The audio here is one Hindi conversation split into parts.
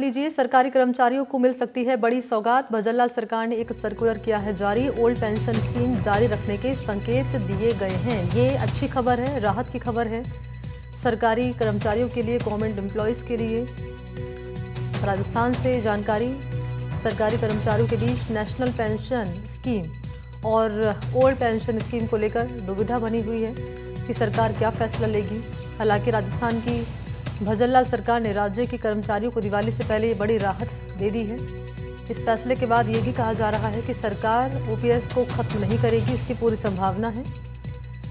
लीजिए, सरकारी कर्मचारियों को मिल सकती है बड़ी सौगात। भजनलाल सरकार ने एक सर्कुलर किया है जारी। ओल्ड पेंशन स्कीम जारी रखने के संकेत दिए गए हैं। ये अच्छी खबर है, राहत की खबर है सरकारी कर्मचारियों के लिए, गवर्नमेंट एम्प्लॉयज़ के लिए। राजस्थान से जानकारी। सरकारी कर्मचारियों के बीच नेशनल पेंशन स्कीम और ओल्ड पेंशन स्कीम को लेकर दुविधा बनी हुई है कि सरकार क्या फैसला लेगी। हालांकि राजस्थान की भजनलाल सरकार ने राज्य के कर्मचारियों को दिवाली से पहले ये बड़ी राहत दे दी है। इस फैसले के बाद ये भी कहा जा रहा है कि सरकार ओपीएस को खत्म नहीं करेगी, इसकी पूरी संभावना है।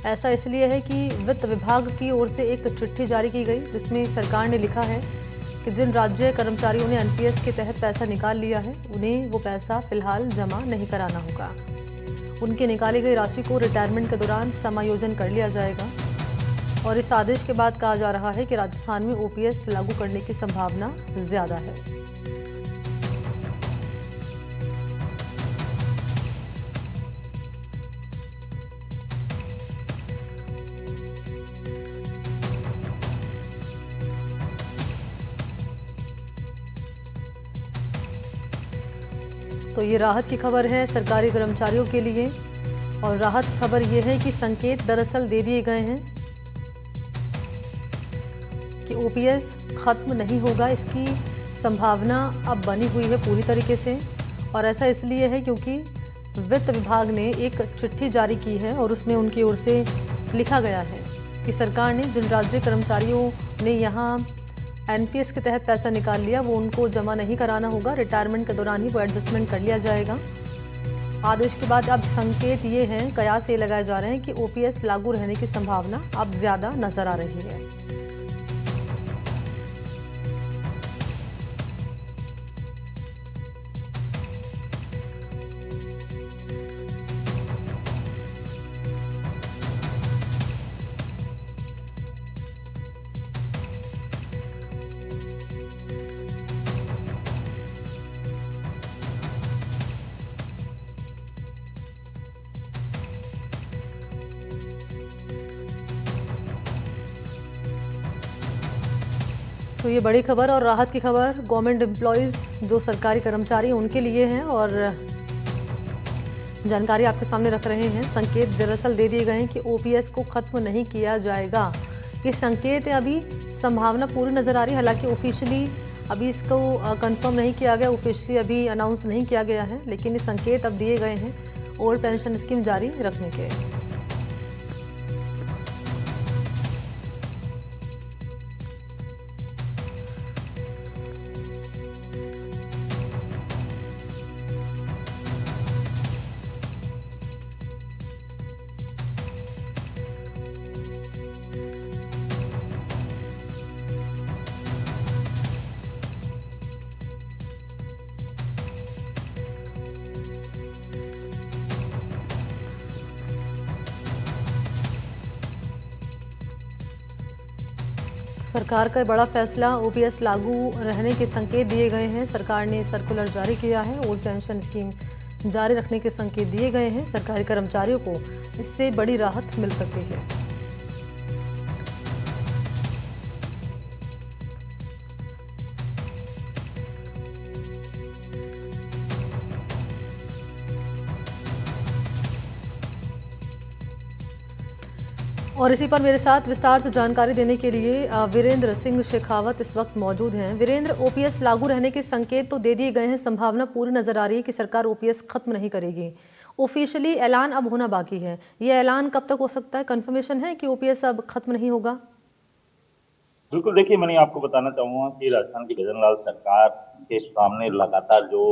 ऐसा इसलिए है कि वित्त विभाग की ओर से एक चिट्ठी जारी की गई, जिसमें सरकार ने लिखा है कि जिन राज्य कर्मचारियों ने एनपीएस के तहत पैसा निकाल लिया है, उन्हें वो पैसा फिलहाल जमा नहीं कराना होगा। उनके निकाली गई राशि को रिटायरमेंट के दौरान समायोजन कर लिया जाएगा। और इस आदेश के बाद कहा जा रहा है कि राजस्थान में ओपीएस लागू करने की संभावना ज्यादा है। तो ये राहत की खबर है सरकारी कर्मचारियों के लिए। और राहत खबर ये है कि संकेत दरअसल दे दिए गए हैं कि ओपीएस खत्म नहीं होगा, इसकी संभावना अब बनी हुई है पूरी तरीके से। और ऐसा इसलिए है क्योंकि वित्त विभाग ने एक चिट्ठी जारी की है और उसमें उनकी ओर से लिखा गया है कि सरकार ने जिन राज्य कर्मचारियों ने यहाँ एनपीएस के तहत पैसा निकाल लिया, वो उनको जमा नहीं कराना होगा। रिटायरमेंट के दौरान ही वो एडजस्टमेंट कर लिया जाएगा। आदेश के बाद अब संकेत ये हैं, कयास ये लगाए जा रहे हैं कि ओपीएस लागू रहने की संभावना अब ज्यादा नजर आ रही है। तो ये बड़ी खबर और राहत की खबर गवर्नमेंट एम्प्लॉयज़, जो सरकारी कर्मचारी उनके लिए हैं। और जानकारी आपके सामने रख रहे हैं। संकेत दरअसल दे दिए गए हैं कि ओपीएस को खत्म नहीं किया जाएगा। ये संकेत है, अभी संभावना पूरी नजर आ रही है। हालांकि ऑफिशियली अभी इसको कंफर्म नहीं किया गया, ऑफिशियली अभी अनाउंस नहीं किया गया है, लेकिन ये संकेत अब दिए गए हैं ओल्ड पेंशन स्कीम जारी रखने के। सरकार का बड़ा फैसला, ओपीएस लागू रहने के संकेत दिए गए हैं। सरकार ने सर्कुलर जारी किया है, ओल्ड पेंशन स्कीम जारी रखने के संकेत दिए गए हैं। सरकारी कर्मचारियों को इससे बड़ी राहत मिल सकती है। और इसी पर मेरे साथ विस्तार से जानकारी देने के लिए वीरेंद्र सिंह शेखावत इस वक्त मौजूद हैं। वीरेंद्र, ओपीएस लागू रहने के संकेत तो दे दिए गए हैं, संभावना पूरी नजर आ रही है कि सरकार ओपीएस खत्म नहीं करेगी। ऑफिशियली ऐलान अब होना बाकी है। ये ऐलान कब तक हो सकता है? कंफर्मेशन है कि ओपीएस अब खत्म नहीं होगा? बिल्कुल, देखिए मैंने आपको बताना चाहूंगा कि राजस्थान की भजनलाल सरकार के सामने लगातार जो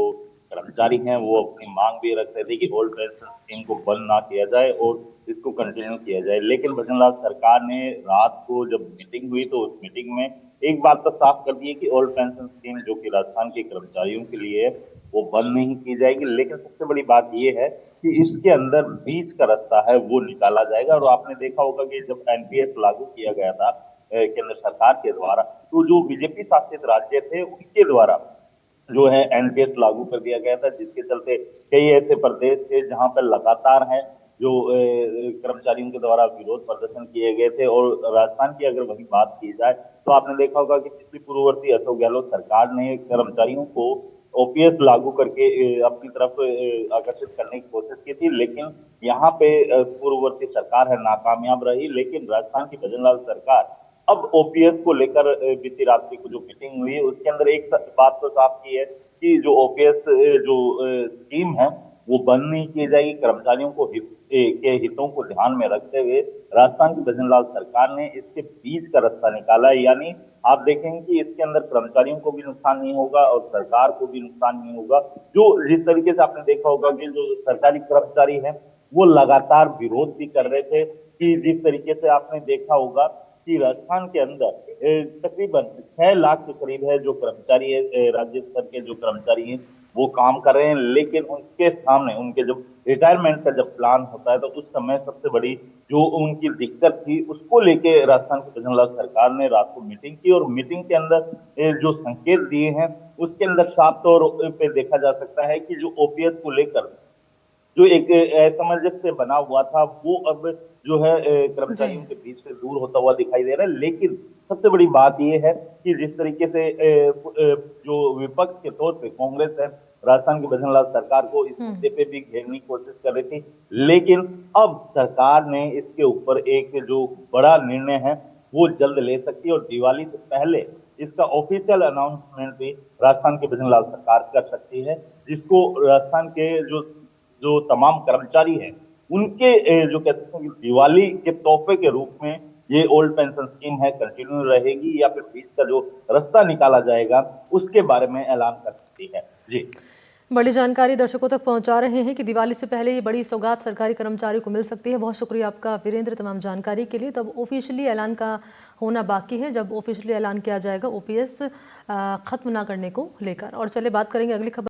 कर्मचारी हैं वो अपनी मांग भी रख रहे थे कि ओल्ड पेंशन स्कीम को बंद ना किया जाए और इसको कंटिन्यू किया जाए। लेकिन भजनलाल सरकार ने रात को जब मीटिंग हुई तो उस मीटिंग में एक बात तो साफ कर दी है कि ओल्ड पेंशन स्कीम जो कि राजस्थान के कर्मचारियों के लिए है वो बंद नहीं की जाएगी। लेकिन सबसे बड़ी बात यह है कि इसके अंदर बीच का रास्ता है वो निकाला जाएगा। और आपने देखा होगा कि जब एनपीएस लागू किया गया था केंद्र सरकार के द्वारा, तो जो बीजेपी शासित राज्य थे उनके द्वारा जो है एनपीएस लागू कर दिया गया था, जिसके चलते कई ऐसे प्रदेश थे जहां पर लगातार है जो कर्मचारियों के द्वारा विरोध प्रदर्शन किए गए थे। और राजस्थान की अगर वही बात की जाए तो आपने देखा होगा कि पिछली पूर्ववर्ती अशोक गहलोत सरकार ने कर्मचारियों को ओपीएस लागू करके अपनी तरफ आकर्षित करने की कोशिश की थी, लेकिन यहाँ पे पूर्ववर्ती सरकार है नाकामयाब रही। लेकिन राजस्थान की भजनलाल सरकार अब ओपीएस को लेकर बीती रात्रि को जो मीटिंग हुई उसके अंदर एक बात तो साफ की है कि जो ओपीएस जो स्कीम है वो बंद नहीं की जाएगी। कर्मचारियों को के हितों को ध्यान में रखते हुए राजस्थान की भजनलाल सरकार ने इसके बीच का रास्ता निकाला है। यानी आप देखेंगे कि इसके अंदर कर्मचारियों को भी नुकसान नहीं होगा और सरकार को भी नुकसान नहीं होगा। जो जिस तरीके से आपने देखा होगा कि जो सरकारी कर्मचारी हैं वो लगातार विरोध भी कर रहे थे कि जिस तरीके से आपने देखा होगा कि राजस्थान के अंदर तकरीबन 6 लाख के करीब है जो कर्मचारी है, राज्य स्तर के जो कर्मचारी हैं वो काम कर रहे हैं। लेकिन उनके सामने उनके जब रिटायरमेंट का जब प्लान होता है तो उस समय सबसे बड़ी जो उनकी दिक्कत थी उसको लेके राजस्थान की भजनलाल सरकार ने रात को मीटिंग की और मीटिंग के अंदर जो संकेत दिए हैं उसके अंदर साफ तौर पे देखा जा सकता है कि जो ओपीएस को लेकर जो एक असमंजस बना हुआ था वो अब जो है जी। कर्मचारियों के बीच से दूर होता हुआ दिखाई दे रहा है। लेकिन सबसे बड़ी बात यह है कि जिस तरीके से जो विपक्ष के तौर पे कांग्रेस है राजस्थान की भजनलाल सरकार को इस मुद्दे पे भी घेरने की कोशिश कर रही थी, लेकिन अब सरकार ने इसके ऊपर एक जो बड़ा निर्णय है वो जल्द ले सकती है और दिवाली से पहले इसका ऑफिशियल अनाउंसमेंट भी राजस्थान की भजनलाल सरकार कर सकती है, जिसको राजस्थान के जो जो तमाम कर्मचारी हैं उनके जो कह सकते हैं कि दिवाली के तोहफे के रूप में ये ओल्ड पेंशन स्कीम है कंटिन्यू रहेगी या फिर बीच का जो रास्ता निकाला जाएगा उसके बारे में ऐलान कर सकती है। जी, बड़ी जानकारी दर्शकों तक पहुंचा रहे हैं कि दिवाली से पहले ये बड़ी सौगात सरकारी कर्मचारियों को मिल सकती है। बहुत शुक्रिया आपका वीरेंद्र तमाम जानकारी के लिए। तब ऑफिशियली ऐलान का होना बाकी है, जब ऑफिशियली ऐलान किया जाएगा ओपीएस खत्म ना करने को लेकर। और चले बात करेंगे अगली खबर।